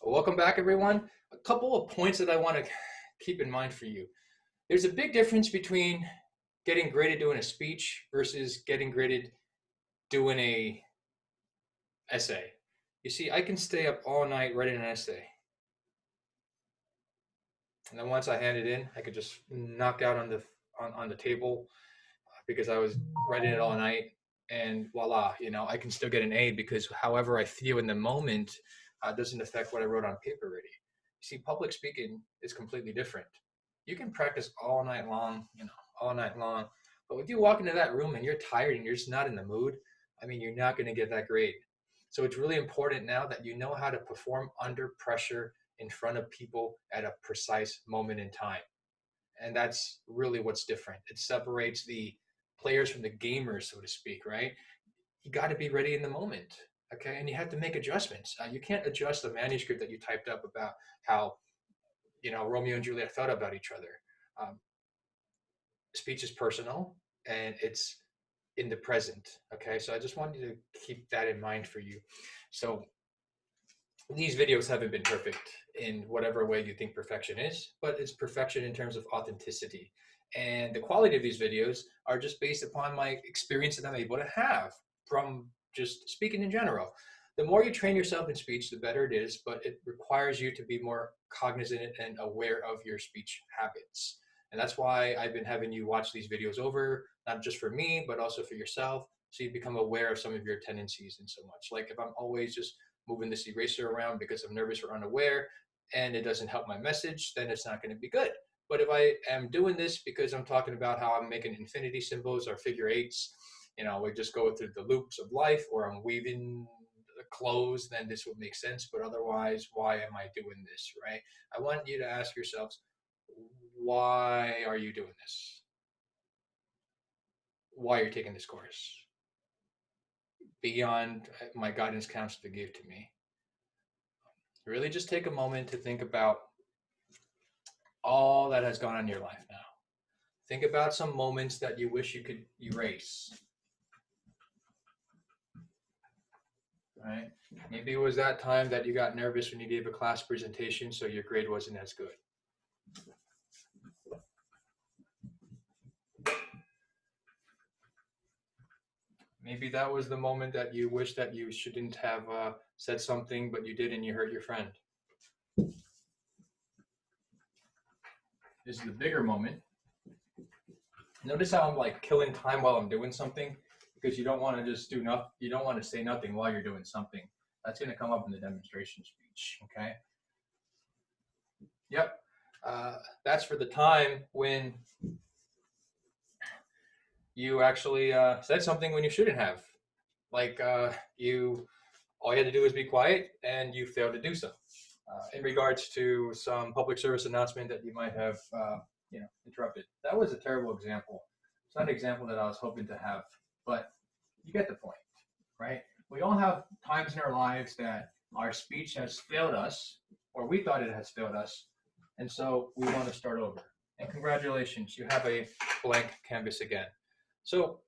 Welcome back, everyone. A couple of points that I want to keep in mind for you. There's a big difference between getting graded doing a speech versus getting graded doing a essay. You see, I can stay up all night writing an essay. And then once I hand it in, I could just knock out on the table because I was writing it all night, and voila, I can still get an A because however I feel in the moment doesn't affect what I wrote on paper already. You see, public speaking is completely different. You can practice all night long, all night long, but if you walk into that room and you're tired and you're just not in the mood, you're not going to get that grade. So it's really important now that you know how to perform under pressure in front of people at a precise moment in time. And that's really what's different. It separates the players from the gamers, so to speak, right? You got to be ready in the moment, okay? And you have to make adjustments. You can't adjust the manuscript that you typed up about how, Romeo and Juliet thought about each other. Speech is personal and it's in the present, okay? So I just wanted to keep that in mind for you. So these videos haven't been perfect in whatever way you think perfection is, but it's perfection in terms of authenticity. And the quality of these videos are just based upon my experience that I'm able to have from just speaking in general. The more you train yourself in speech, the better it is, but it requires you to be more cognizant and aware of your speech habits. And that's why I've been having you watch these videos over, not just for me, but also for yourself, so you become aware of some of your tendencies and so much. Like if I'm always just moving this eraser around because I'm nervous or unaware and it doesn't help my message, then it's not going to be good. But if I am doing this because I'm talking about how I'm making infinity symbols or figure eights, we just go through the loops of life, or I'm weaving the clothes, then this would make sense. But otherwise, why am I doing this, right? I want you to ask yourselves, why are you doing this? Why you're taking this course? Beyond my guidance counselor gave to me. Really just take a moment to think about all that has gone on in your life now. Think about some moments that you wish you could erase. Right? Maybe it was that time that you got nervous when you gave a class presentation, so your grade wasn't as good. Maybe that was the moment that you wish that you shouldn't have said something, but you did and you hurt your friend. This is the bigger moment. Notice how I'm like killing time while I'm doing something, because you don't want to just do nothing. You don't want to say nothing while you're doing something. That's going to come up in the demonstration speech, okay? Yep. That's for the time when you actually said something when you shouldn't have. Like all you had to do is be quiet and you failed to do so. In regards to some public service announcement that you might have interrupted. That was a terrible example. It's not an example that I was hoping to have, but you get the point, right? We all have times in our lives that our speech has failed us, or we thought it has failed us, and so we want to start over. And congratulations, you have a blank canvas again. So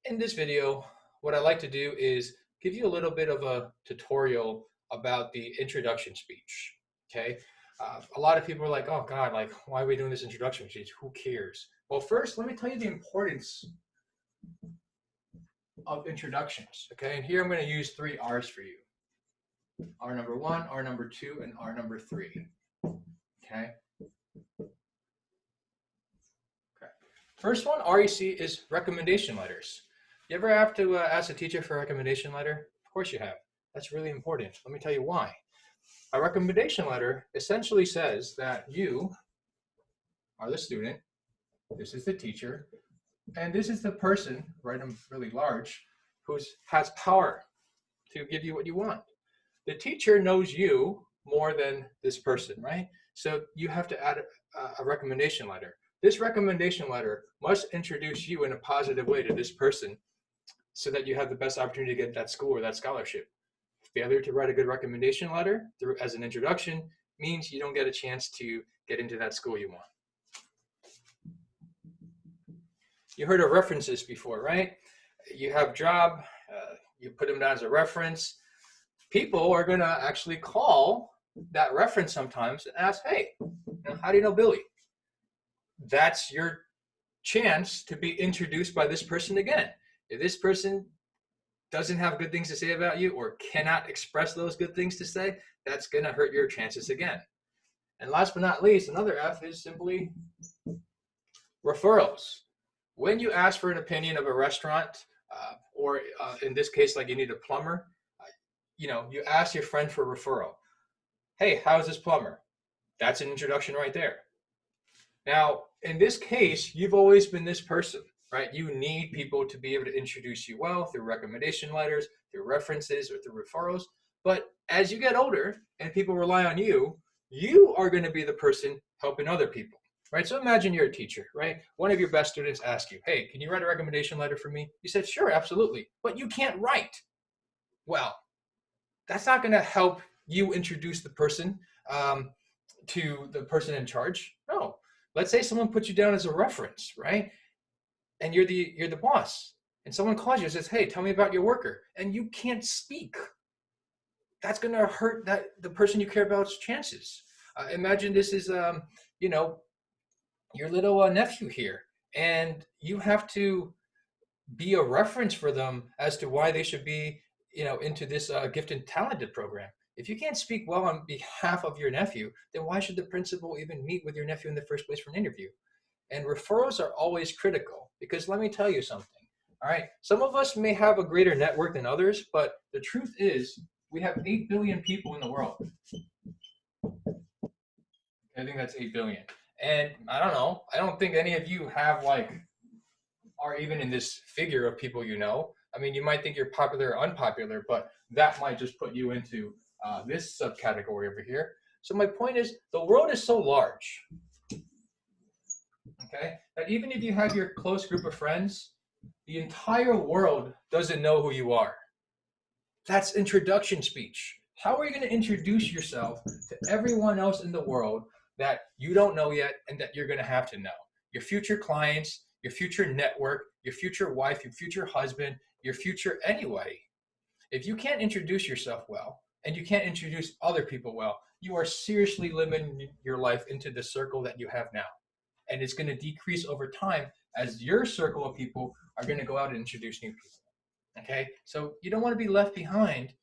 in this video, what I like to do is give you a little bit of a tutorial about the introduction speech, okay? A lot of people are like, oh God, like, why are we doing this introduction speech? Who cares? Well, first, let me tell you the importance of introductions, okay? And here I'm going to use 3 R's for you. R number 1, R number 2, and R number 3, okay? First one, REC, is recommendation letters. You ever have to ask a teacher for a recommendation letter? Of course you have. That's really important. Let me tell you why. A recommendation letter essentially says that you are the student, this is the teacher, and this is the person, write them really large, who has power to give you what you want. The teacher knows you more than this person, right? So you have to add a recommendation letter. This recommendation letter must introduce you in a positive way to this person so that you have the best opportunity to get that school or that scholarship. Failure to write a good recommendation letter as an introduction means you don't get a chance to get into that school you want. You heard of references before, right? You have job, you put them down as a reference. People are going to actually call that reference sometimes and ask, hey, how do you know Billy? That's your chance to be introduced by this person again. If this person doesn't have good things to say about you or cannot express those good things to say, that's going to hurt your chances again. And last but not least, another F is simply referrals. When you ask for an opinion of a restaurant, or in this case, like you need a plumber, you ask your friend for a referral. Hey, how's this plumber? That's an introduction right there. Now, in this case, you've always been this person, right? You need people to be able to introduce you well through recommendation letters, through references, or through referrals. But as you get older and people rely on you, you are going to be the person helping other people, right? So imagine you're a teacher, right? One of your best students asks you, hey, can you write a recommendation letter for me? You said, sure, absolutely. But you can't write. Well, that's not going to help you introduce the person to the person in charge. No. Let's say someone puts you down as a reference, right? And you're the boss. And someone calls you and says, hey, tell me about your worker. And you can't speak. That's going to hurt the person you care about's chances. Imagine this is, your little nephew here. And you have to be a reference for them as to why they should be, into this gifted talented program. If you can't speak well on behalf of your nephew, then why should the principal even meet with your nephew in the first place for an interview? And referrals are always critical because let me tell you something. All right, some of us may have a greater network than others, but the truth is we have 8 billion people in the world. I think that's 8 billion. And I don't know, I don't think any of you are even in this figure of people you know. I mean, you might think you're popular or unpopular, but that might just put you into this subcategory over here. So my point is, the world is so large, okay, that even if you have your close group of friends, the entire world doesn't know who you are. That's introduction speech. How are you going to introduce yourself to everyone else in the world that you don't know yet and that you're going to have to know? Your future clients, your future network, your future wife, your future husband, your future anybody. If you can't introduce yourself well and you can't introduce other people well, you are seriously limiting your life into the circle that you have now. And it's going to decrease over time as your circle of people are going to go out and introduce new people. Okay, so you don't want to be left behind,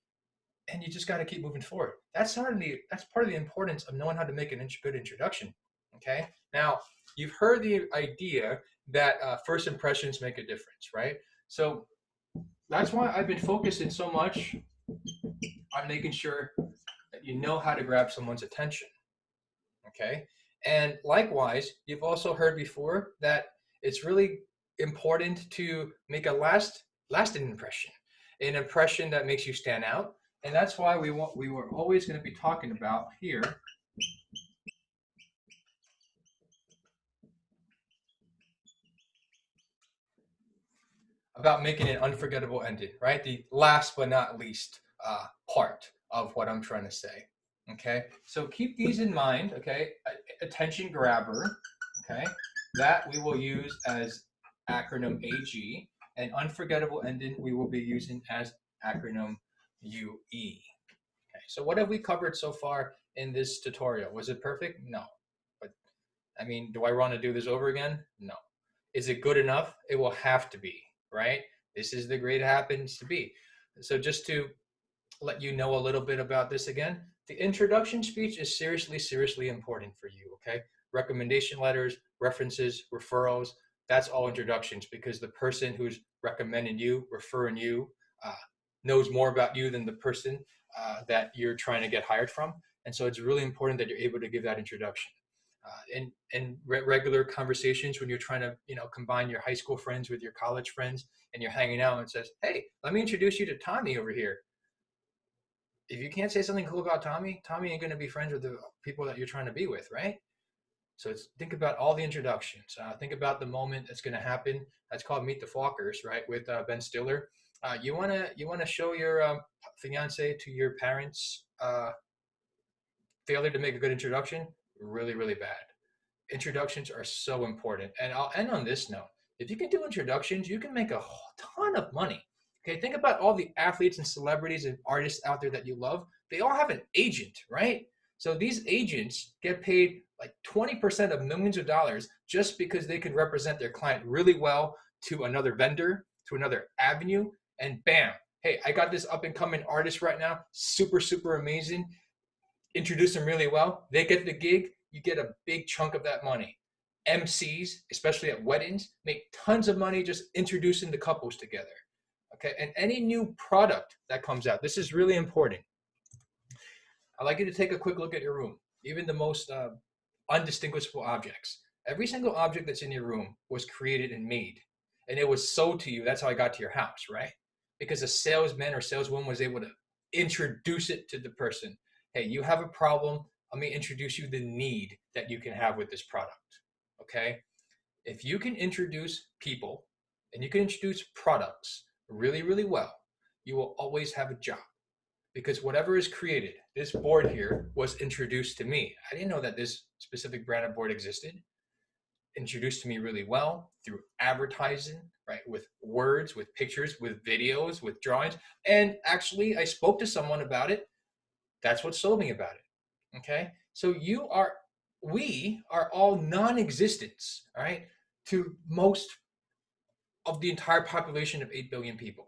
and you just got to keep moving forward. That's part of the importance of knowing how to make a good introduction. Okay, now you've heard the idea that first impressions make a difference, right? So that's why I've been focusing so much on making sure that you know how to grab someone's attention. Okay, and likewise, you've also heard before that it's really important to make a lasting impression, an impression that makes you stand out. And that's why we were always going to be talking about here about making an unforgettable ending, right? The last but not least part of what I'm trying to say. Okay, so keep these in mind. Okay, attention grabber. Okay, that we will use as acronym AG, and unforgettable ending we will be using as acronym UE. Okay, so what have we covered so far in this tutorial? Was it perfect? No. But I mean, do I want to do this over again? No. Is it good enough? It will have to be, right? This is the grade it happens to be. So just to let you know a little bit about this again, the introduction speech is seriously important for you, okay? Recommendation letters, references, referrals, that's all introductions because the person who's recommending you, referring you, knows more about you than the person that you're trying to get hired from. And so it's really important that you're able to give that introduction. In regular conversations when you're trying to combine your high school friends with your college friends and you're hanging out and says, hey, let me introduce you to Tommy over here. If you can't say something cool about Tommy ain't going to be friends with the people that you're trying to be with, right? So think about all the introductions. Think about the moment that's going to happen. That's called Meet the Fockers, right? With Ben Stiller. You wanna show your fiance to your parents' failure to make a good introduction. Really bad. Introductions are so important. And I'll end on this note. If you can do introductions, you can make a ton of money. Okay, think about all the athletes and celebrities and artists out there that you love. They all have an agent, right? So these agents get paid like 20% of millions of dollars just because they can represent their client really well to another vendor, to another avenue, and bam, hey, I got this up and coming artist right now, super, super amazing. Introduce them really well. They get the gig, you get a big chunk of that money. MCs, especially at weddings, make tons of money just introducing the couples together. Okay, and any new product that comes out, this is really important. I'd like you to take a quick look at your room, even the most undistinguishable objects. Every single object that's in your room was created and made, and it was sold to you. That's how I got to your house, right? Because a salesman or saleswoman was able to introduce it to the person. Hey, you have a problem. Let me introduce you the need that you can have with this product. Okay? If you can introduce people and you can introduce products really, really well, you will always have a job. Because whatever is created, this board here was introduced to me. I didn't know that this specific brand of board existed. Introduced to me really well through advertising, right? With words, with pictures, with videos, with drawings. And actually, I spoke to someone about it. That's what sold me about it. Okay. So we are all non-existents, all right, to most of the entire population of 8 billion people.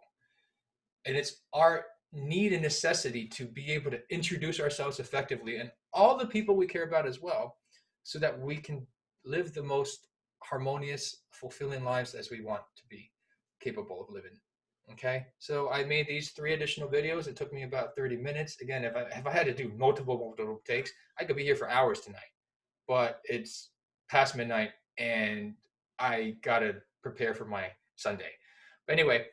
And it's our need and necessity to be able to introduce ourselves effectively and all the people we care about as well, so that we can live the most harmonious, fulfilling lives as we want to be capable of living. Okay, so I made these 3 additional videos. It took me about 30 minutes. Again, if I had to do multiple takes, I could be here for hours tonight. But it's past midnight, and I gotta prepare for my Sunday. But anyway,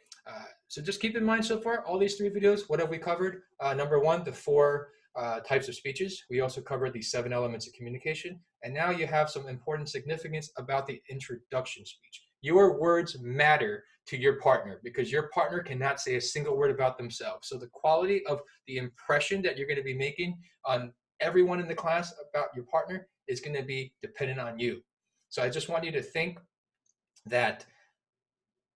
so just keep in mind so far, all these 3 videos, what have we covered? Number 1, the 4 types of speeches. We also covered the 7 elements of communication. And now you have some important significance about the introduction speech. Your words matter to your partner because your partner cannot say a single word about themselves. So the quality of the impression that you're going to be making on everyone in the class about your partner is going to be dependent on you. So I just want you to think that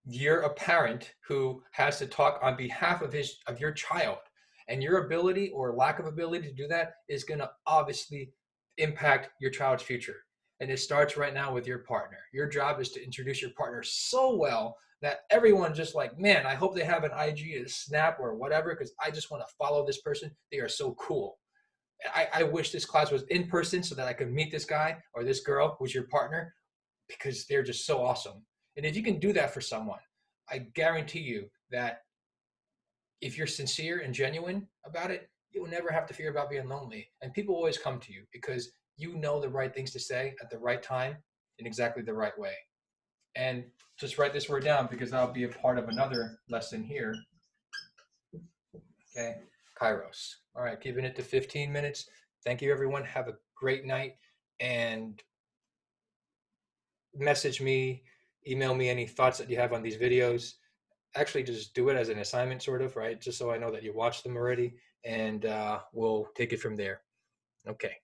you're a parent who has to talk on behalf of your child, and your ability or lack of ability to do that is going to obviously impact your child's future. And it starts right now with your partner. Your job is to introduce your partner so well that everyone just like, man, I hope they have an IG, a Snap, or whatever, because I just want to follow this person. They are so cool. I wish this class was in person so that I could meet this guy or this girl who's your partner, because they're just so awesome. And if you can do that for someone, I guarantee you that if you're sincere and genuine about it, you'll never have to fear about being lonely. And people always come to you because you know the right things to say at the right time in exactly the right way. And just write this word down because I'll be a part of another lesson here. Okay, Kairos. All right, keeping it to 15 minutes. Thank you, everyone. Have a great night. And message me, email me any thoughts that you have on these videos. Actually, just do it as an assignment, sort of, right? Just so I know that you watched them already, and we'll take it from there. Okay.